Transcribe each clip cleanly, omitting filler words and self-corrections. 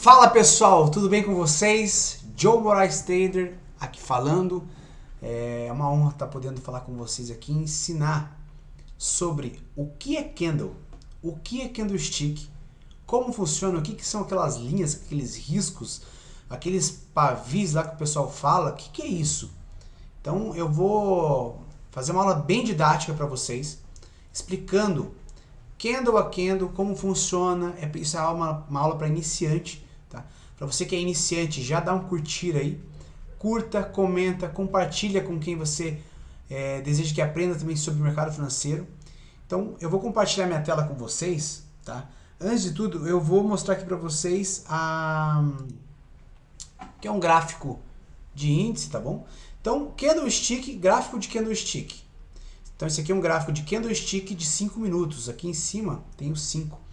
Fala pessoal, tudo bem com vocês? Joe Moraes Trader aqui falando. É uma honra estar podendo falar com vocês aqui e ensinar sobre o que é candle, o que é candlestick, como funciona, o que são aquelas linhas, aqueles riscos, aqueles pavis lá que o pessoal fala, o que é isso? Então eu vou fazer uma aula bem didática para vocês, explicando candle a candle, como funciona. Isso é uma aula para iniciante, tá? Para você que é iniciante, já dá um curtir aí, curta, comenta, compartilha com quem você deseja que aprenda também sobre o mercado financeiro. Então eu vou compartilhar minha tela com vocês, tá? Antes de tudo, eu vou mostrar aqui para vocês que é um gráfico de índice, tá bom? Então, candlestick, gráfico de candlestick. Então, esse aqui é um gráfico de candlestick de 5 minutos. Aqui em cima tem os 5.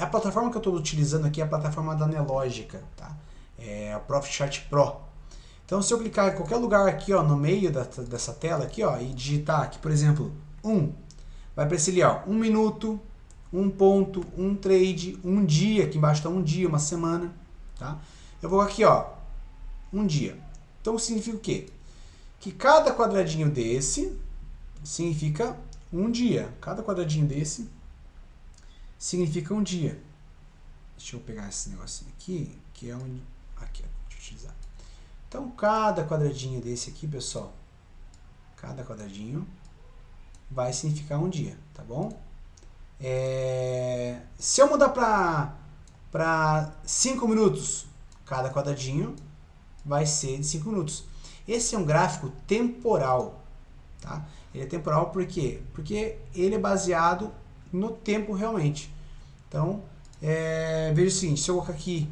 A plataforma que eu estou utilizando aqui é a plataforma da Nelogica, tá? É a Profit Chart Pro. Então, se eu clicar em qualquer lugar aqui, ó, no meio dessa tela aqui, ó, e digitar aqui, por exemplo, vai aparecer ali, ó, 1 minuto, 1 ponto, 1 trade, 1 dia, aqui embaixo está 1 dia, uma semana, tá? Eu vou aqui, ó, 1 dia. Então, significa o quê? Que cada quadradinho desse significa 1 dia. Cada quadradinho desse significa 1 dia. Deixa eu pegar esse negocinho aqui, que é um... Aqui, ó, deixa eu utilizar. Então, cada quadradinho desse aqui, pessoal, cada quadradinho vai significar 1 dia, tá bom? Se eu mudar para 5 minutos, cada quadradinho vai ser de 5 minutos. Esse é um gráfico temporal, tá? Ele é temporal por quê? Porque ele é baseado no tempo realmente. Então, veja o seguinte, se eu colocar aqui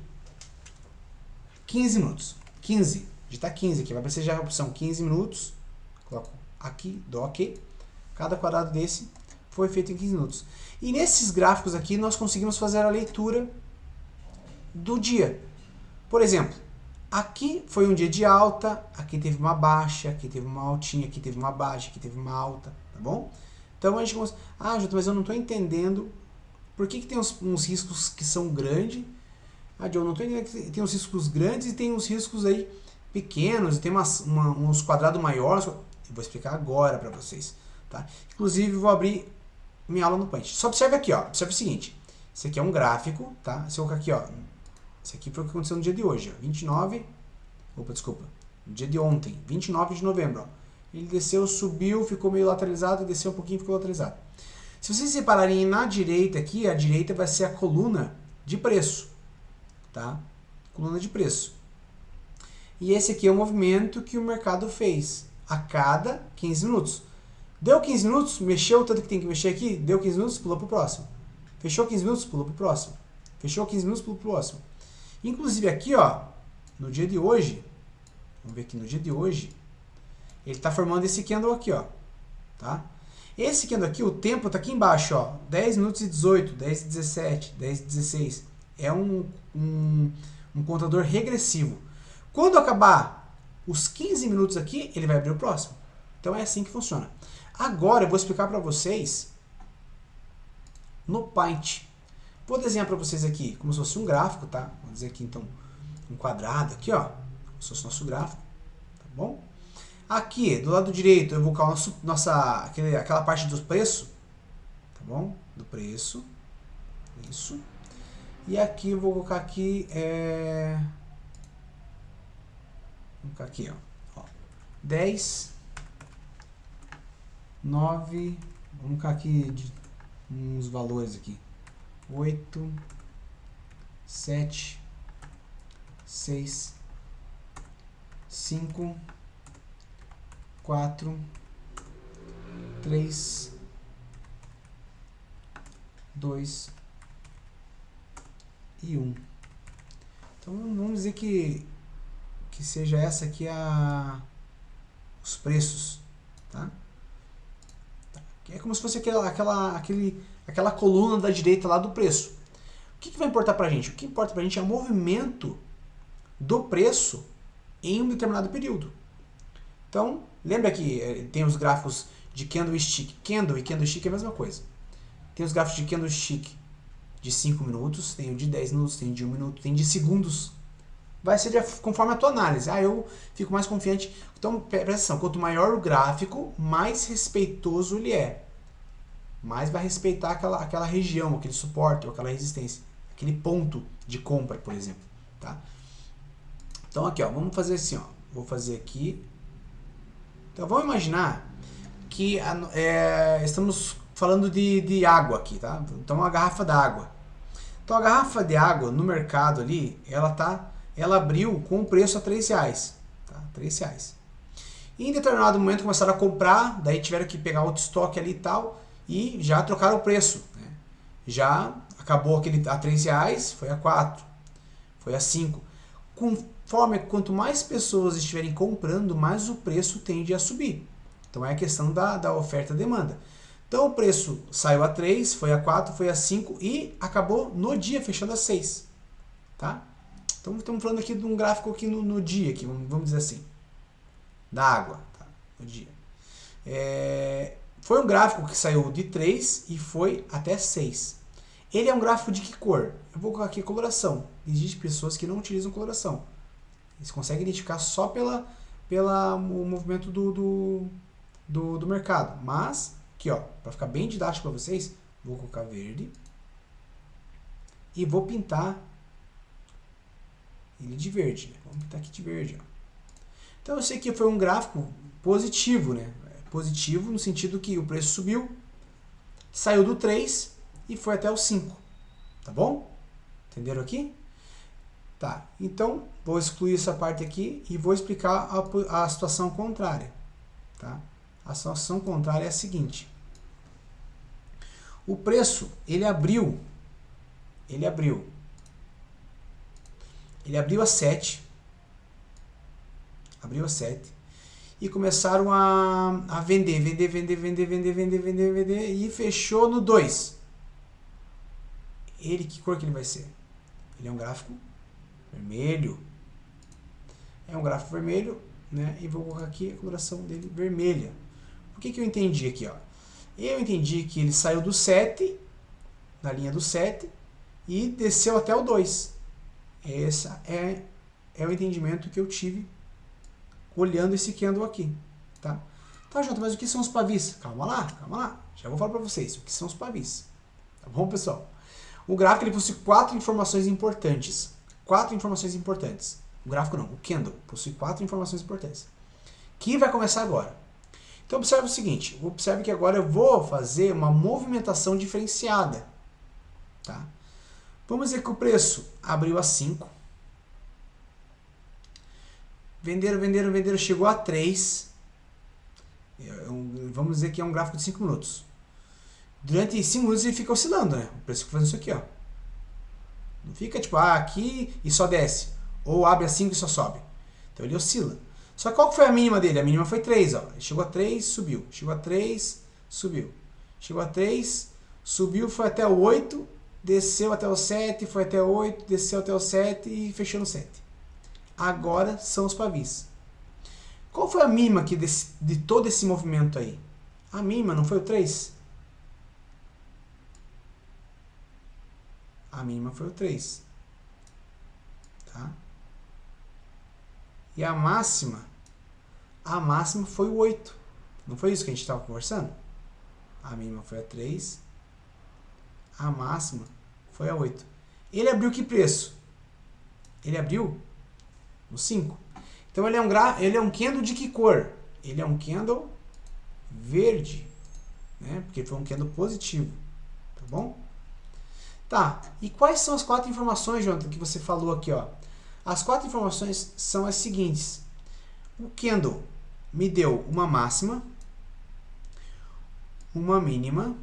15 minutos, 15, digitar 15 aqui, vai aparecer já a opção 15 minutos, coloco aqui, dou OK. Cada quadrado desse foi feito em 15 minutos. E nesses gráficos aqui nós conseguimos fazer a leitura do dia. Por exemplo, aqui foi um dia de alta, aqui teve uma baixa, aqui teve uma altinha, aqui teve uma baixa, aqui teve uma alta, tá bom? Então a gente começa, Jota, mas eu não estou entendendo por que tem uns riscos que são grandes. Joe, eu não estou entendendo que tem uns riscos grandes e tem uns riscos aí pequenos, e tem uns quadrados maiores. Eu vou explicar agora para vocês, tá? Inclusive vou abrir minha aula no Paint. Só observe aqui, ó, observe o seguinte, esse aqui é um gráfico, tá? Se eu colocar aqui, ó, esse aqui foi o que aconteceu no dia de hoje, ó, no dia de ontem, 29 de novembro, ó. Ele desceu, subiu, ficou meio lateralizado, desceu um pouquinho, ficou lateralizado. Se vocês separarem na direita aqui, a direita vai ser a coluna de preço, tá? Coluna de preço. E esse aqui é o movimento que o mercado fez a cada 15 minutos. Deu 15 minutos, mexeu o tanto que tem que mexer aqui, deu 15 minutos, pulou pro próximo. Fechou 15 minutos, pulou pro próximo. Fechou 15 minutos, pulou pro próximo. Inclusive aqui, ó, no dia de hoje, vamos ver aqui no dia de hoje, ele está formando esse candle aqui, ó, tá? Esse candle aqui, o tempo está aqui embaixo, ó, 10 minutos e 18, 10 e 17, 10 e 16. É um contador regressivo. Quando acabar os 15 minutos aqui, ele vai abrir o próximo. Então é assim que funciona. Agora eu vou explicar para vocês no Paint. Vou desenhar para vocês aqui como se fosse um gráfico, tá? Vou dizer aqui então um quadrado aqui, ó, como se fosse nosso gráfico, tá bom? Aqui, do lado direito, eu vou colocar aquela parte do preço, tá bom? Do preço, isso. E aqui eu vou colocar aqui, vou colocar aqui, ó, 10, 9, vamos colocar aqui uns valores aqui, 8, 7, 6, 5, 4, 3, 2 e 1. Então vamos dizer que seja essa aqui os preços, tá? É como se fosse aquela coluna da direita lá do preço. O que vai importar pra gente? O que importa pra gente é o movimento do preço em um determinado período. Então, lembra que tem os gráficos de candlestick. Candle e candlestick é a mesma coisa. Tem os gráficos de candlestick de 5 minutos, tem o de 10 minutos, tem de 1 minuto, tem de segundos. Vai ser conforme a tua análise. Eu fico mais confiante. Então, presta atenção, quanto maior o gráfico, mais respeitoso ele é. Mais vai respeitar aquela região, aquele suporte, ou aquela resistência. Aquele ponto de compra, por exemplo. Tá? Então, aqui, ó, vamos fazer assim. Ó. Vou fazer aqui. Então, vamos imaginar que estamos falando de água aqui. Tá? Então, uma garrafa d'água. Então, a garrafa de água no mercado ali, ela abriu com o preço a R$3. Tá? R$3. E em determinado momento começaram a comprar, daí tiveram que pegar outro estoque ali e tal, e já trocaram o preço. Né? Já acabou aquele a R$3, foi a 4, foi a 5. Conforme quanto mais pessoas estiverem comprando, mais o preço tende a subir. Então é a questão da oferta e demanda. Então o preço saiu a 3, foi a 4, foi a 5 e acabou no dia fechando a 6. Tá? Então estamos falando aqui de um gráfico aqui no dia, aqui, vamos dizer assim, da água, tá? No dia. Foi um gráfico que saiu de 3 e foi até 6. Ele é um gráfico de que cor? Eu vou colocar aqui coloração. Existem pessoas que não utilizam coloração. Eles conseguem identificar só pelo movimento do mercado. Mas, aqui ó, para ficar bem didático para vocês, vou colocar verde e vou pintar ele de verde. Vamos pintar aqui de verde. Ó. Então eu sei que foi um gráfico positivo, né? Positivo no sentido que o preço subiu, saiu do 3 e foi até o 5. Tá bom? Entenderam aqui? Tá. Então vou excluir essa parte aqui e vou explicar a situação contrária. Tá? A situação contrária é a seguinte. O preço, ele abriu a 7. Abriu a 7. E começaram a vender e fechou no 2. Que cor que ele vai ser? Ele é um gráfico vermelho. É um gráfico vermelho, né? E vou colocar aqui a coloração dele vermelha. O que eu entendi aqui, ó? Eu entendi que ele saiu do 7, na linha do 7, e desceu até o 2. Esse é o entendimento que eu tive olhando esse candle aqui, tá? Tá, Jota, mas o que são os pavis? Calma lá. Já vou falar para vocês o que são os pavis. Tá bom, pessoal? O gráfico ele possui 4 informações importantes. 4 informações importantes. O gráfico não, o candle possui 4 informações importantes. Que vai começar agora. Então observe o seguinte, observe que agora eu vou fazer uma movimentação diferenciada, tá? Vamos dizer que o preço abriu a 5. Venderam, chegou a 3. Vamos dizer que é um gráfico de 5 minutos. Durante 5 minutos ele fica oscilando, né? O preço fica fazendo isso aqui, ó. Não fica tipo, aqui e só desce. Ou abre a 5 e só sobe. Então ele oscila. Só que qual que foi a mínima dele? A mínima foi 3, ó. Ele chegou a 3, subiu. Chegou a 3, subiu. Chegou a 3, subiu, foi até o 8, desceu até o 7, foi até o 8, desceu até o 7 e fechou no 7. Agora são os pavis. Qual foi a mínima aqui de todo esse movimento aí? A mínima não foi o 3? A mínima foi o 3. Tá? E a máxima foi o 8. Não foi isso que a gente estava conversando? A mínima foi a 3. A máxima foi a 8. Ele abriu que preço? Ele abriu no 5. Então ele é um candle de que cor? Ele é um candle verde, né? Porque foi um candle positivo, tá bom? Tá, e quais são as 4 informações, Jonathan, que você falou aqui, ó? As 4 informações são as seguintes. O candle me deu uma máxima, uma mínima,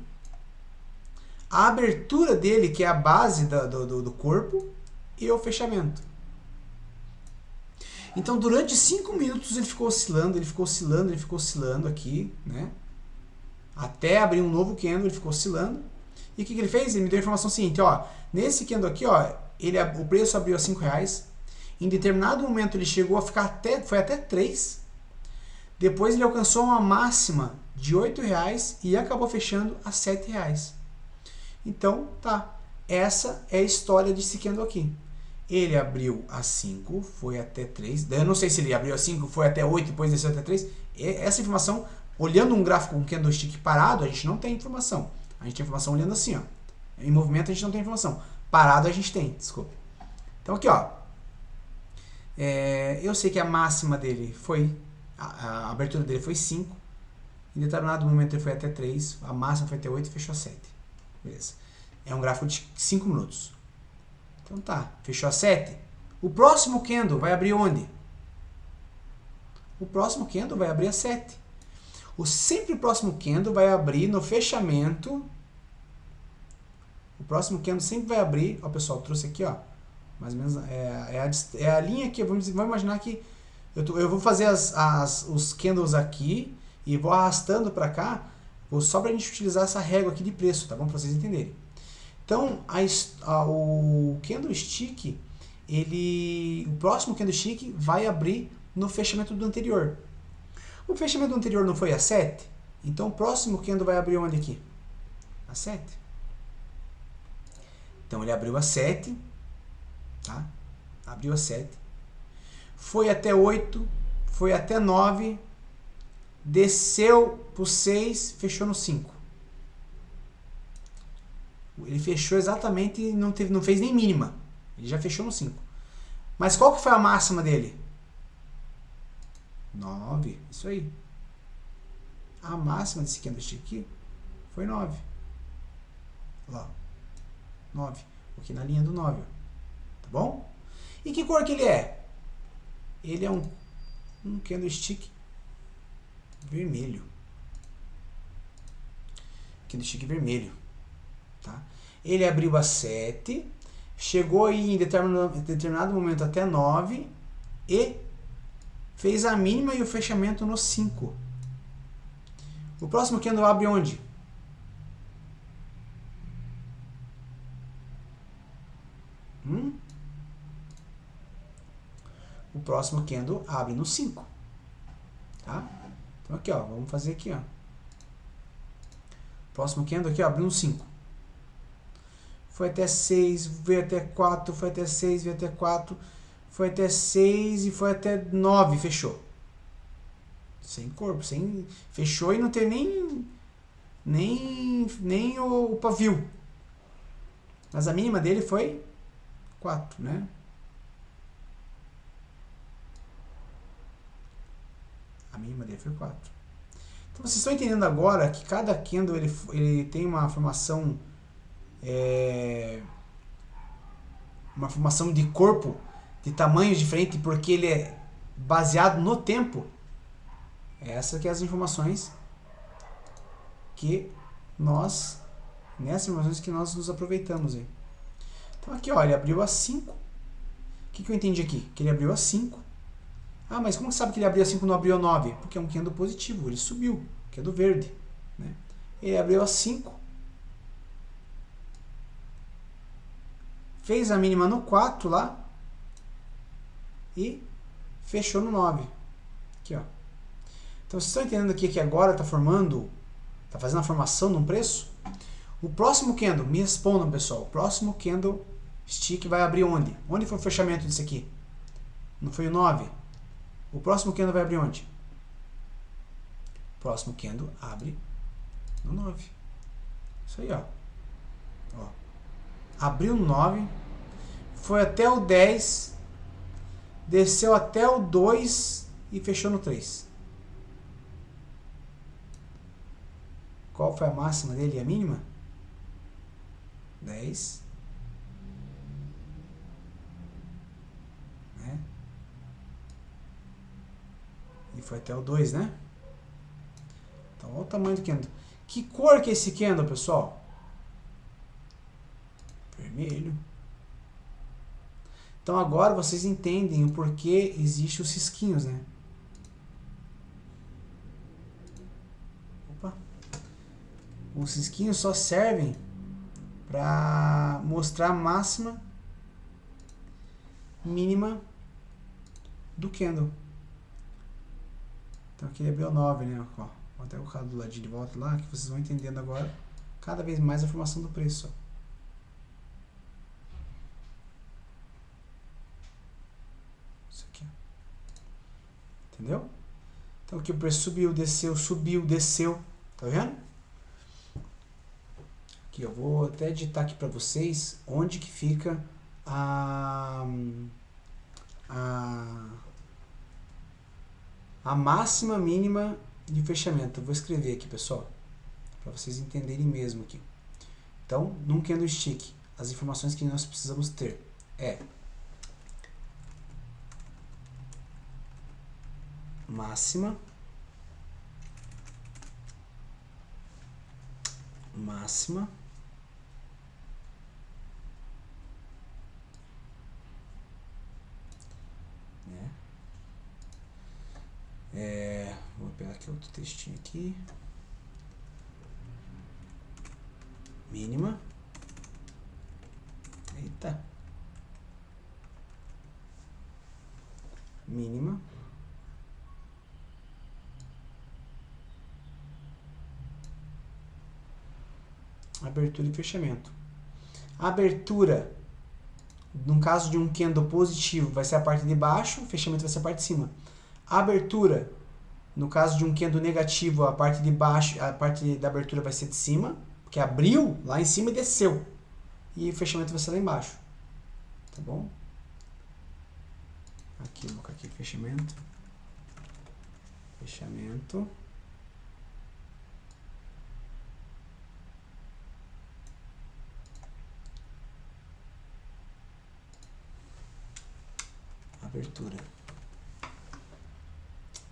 a abertura dele, que é a base do corpo, e o fechamento. Então, durante 5 minutos ele ficou oscilando aqui, né? Até abrir um novo candle, ele ficou oscilando. E o que ele fez? Ele me deu a informação seguinte, ó. Nesse candle aqui, ó, o preço abriu a R$5. Em determinado momento ele chegou a ficar foi até 3. Depois ele alcançou uma máxima de R$8 e acabou fechando a R$7. Então, tá. essa é a história desse candle aqui. Ele abriu a 5, foi até 3. Eu não sei se ele abriu a 5, foi até 8, depois desceu até 3. Essa informação, olhando um gráfico com candlestick parado, a gente não tem informação. A gente tem informação olhando assim, ó. Em movimento a gente não tem informação. Parado a gente tem, desculpa. Então aqui, ó. Eu sei que a máxima dele foi, a abertura dele foi 5. Em determinado momento ele foi até 3. A máxima foi até 8 e fechou a 7. Beleza. É um gráfico de 5 minutos. Então tá, fechou a 7. O próximo candle vai abrir onde? O próximo candle vai abrir a 7. Sempre o próximo candle vai abrir no fechamento. O próximo candle sempre vai abrir. Ó, pessoal, trouxe aqui, ó. Mais ou menos é a linha que vamos imaginar que eu vou fazer os candles aqui e vou arrastando para cá, só para a gente utilizar essa régua aqui de preço, tá bom? Para vocês entenderem. Então, o candlestick, o próximo candlestick vai abrir no fechamento do anterior. O fechamento do anterior não foi a 7? Então, o próximo candle vai abrir onde aqui? A 7. Então, ele abriu a 7, tá? Abriu a 7. Foi até 8, foi até 9, desceu para o 6, fechou no 5. Ele fechou exatamente, não fez nem mínima. Ele já fechou no 5. Mas qual que foi a máxima dele? 9. Isso aí. A máxima desse candlestick aqui foi 9. Lá. 9. Aqui na linha do 9. Tá bom? E que cor que ele é? Ele é um candlestick vermelho. Candlestick vermelho. Tá? Ele abriu a 7, chegou aí em determinado momento até 9 e fez a mínima e o fechamento no 5. O próximo candle abre onde? O próximo candle abre no 5. Tá? Então aqui, ó, vamos fazer aqui, ó. Próximo candle aqui, ó, abriu no 5. Foi até 6, veio até 4, foi até 6, veio até 4, foi até 6 e foi até 9, fechou. Sem corpo, fechou e não teve nem o pavio. Mas a mínima dele foi 4, né? A mínima dele foi 4. Então vocês estão entendendo agora que cada candle ele tem uma formação de corpo de tamanhos diferentes porque ele é baseado no tempo. Essas que são as informações que nessas informações que nós nos aproveitamos aí. Então aqui, ó, ele abriu a 5. O que eu entendi aqui? Que ele abriu a 5. Ah, mas como você sabe que ele abriu a 5 e não abriu a 9? Porque é um candle positivo, ele subiu, que é do verde, né? Ele abriu a 5. Fez a mínima no 4 lá e fechou no 9. Aqui, ó. Então vocês estão entendendo aqui que agora está fazendo a formação de um preço? O próximo candle, me respondam, pessoal. O próximo candle stick vai abrir onde? Onde foi o fechamento disso aqui? Não foi o 9? O próximo candle vai abrir onde? O próximo candle abre no 9. Isso aí, ó. Abriu no 9, foi até o 10, desceu até o 2 e fechou no 3. Qual foi a máxima dele e a mínima? 10. Né? E foi até o 2, né? Então, olha o tamanho do candle. Que cor que é esse candle, pessoal? Vermelho. Então agora vocês entendem o porquê existem os risquinhos, né? Opa. Os risquinhos só servem para mostrar a máxima, mínima do candle. Então aqui ele abriu 9, né? Ó, vou até colocar do ladinho de volta lá, que vocês vão entendendo agora cada vez mais a formação do preço. Ó. Isso aqui, ó. Entendeu? Então aqui o preço subiu, desceu. Tá vendo? Aqui, eu vou até digitar aqui para vocês onde que fica a máxima mínima de fechamento. Eu vou escrever aqui, pessoal, para vocês entenderem mesmo aqui. Então, num candlestick, as informações que nós precisamos ter é máxima, né? Vou pegar aqui outro textinho aqui. Mínima. Eita. Mínima. Abertura e fechamento. Abertura, no caso de um candle positivo, vai ser a parte de baixo, fechamento vai ser a parte de cima. Abertura, no caso de um candle negativo, a parte de baixo, a parte da abertura vai ser de cima, porque abriu lá em cima e desceu. E o fechamento vai ser lá embaixo. Tá bom? Aqui, vou colocar aqui fechamento. Fechamento. Abertura.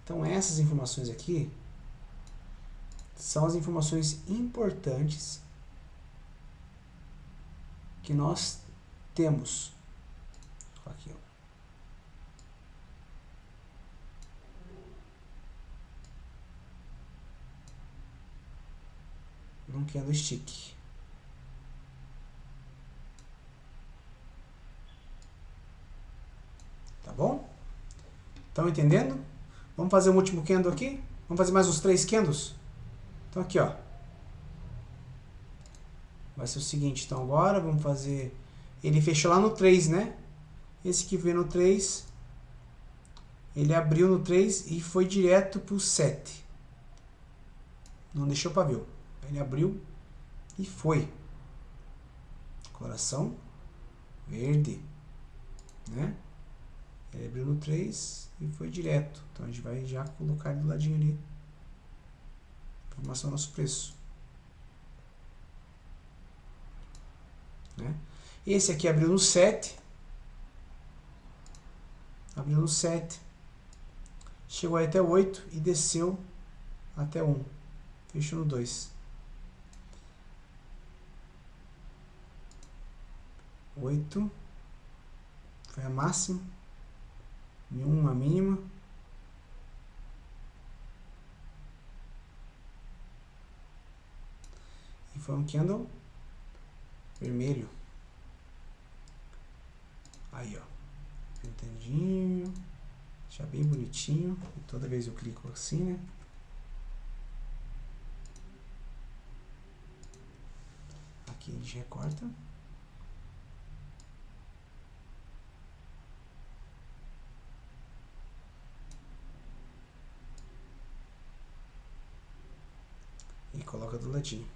Então essas informações aqui são as informações importantes que nós temos. Aqui, ó. Num candlestick. Tá bom? Estão entendendo? Vamos fazer um último candle aqui? Vamos fazer mais uns 3 candles? Então aqui, ó. Vai ser o seguinte, então agora vamos fazer... Ele fechou lá no 3, né? Esse que veio no 3, ele abriu no 3 e foi direto pro 7. Não deixou pavio. Ele abriu e foi. Coração verde, né? Ele abriu no 3 e foi direto. Então a gente vai já colocar do ladinho ali. Informação do nosso preço. Né? Esse aqui abriu no 7. Abriu no 7. Chegou aí até 8 e desceu até 1. Fechou no 2. 8. Foi a máxima. E 1 a mínima. E foi um candle vermelho. Aí, ó. Pintadinho. Deixar bem bonitinho. E toda vez eu clico assim, né? Aqui a gente recorta. E coloca do ladinho.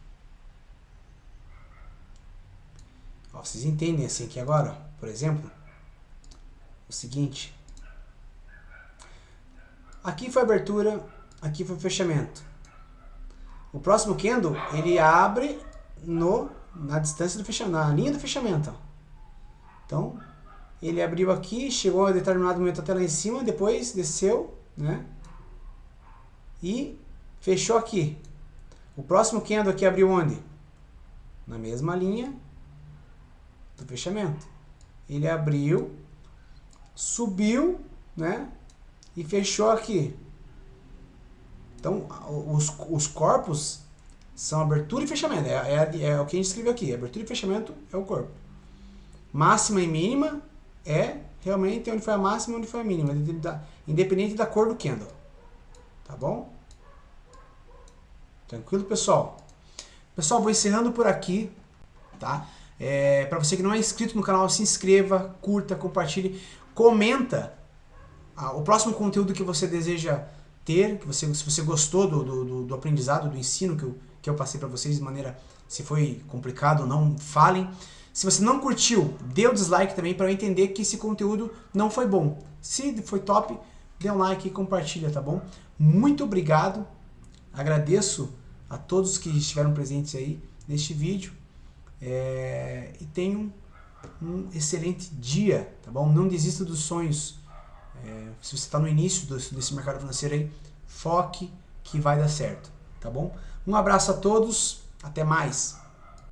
Ó, vocês entendem assim aqui agora, ó, por exemplo, o seguinte. Aqui foi abertura, aqui foi fechamento. O próximo candle, ele abre na distância do fechamento, na linha do fechamento. Ó. Então, ele abriu aqui, chegou a determinado momento até lá em cima, depois desceu, né? E fechou aqui. O próximo candle aqui abriu onde? Na mesma linha do fechamento. Ele abriu, subiu, né? E fechou aqui. Então, os corpos são abertura e fechamento. É o que a gente escreveu aqui. Abertura e fechamento é o corpo. Máxima e mínima é realmente onde foi a máxima e onde foi a mínima. Independente da cor do candle. Tá bom? Tranquilo, pessoal? Pessoal, vou encerrando por aqui, tá? Para você que não é inscrito no canal, se inscreva, curta, compartilhe, comenta o próximo conteúdo que você deseja ter, se você gostou do aprendizado, do ensino que eu passei para vocês, de maneira, se foi complicado ou não, falem. Se você não curtiu, dê o dislike também para eu entender que esse conteúdo não foi bom. Se foi top, dê um like e compartilha, tá bom? Muito obrigado, agradeço a todos que estiveram presentes aí neste vídeo e tenham um excelente dia, tá bom? Não desista dos sonhos. Se você está no início desse mercado financeiro aí, foque que vai dar certo, tá bom? Um abraço a todos, até mais!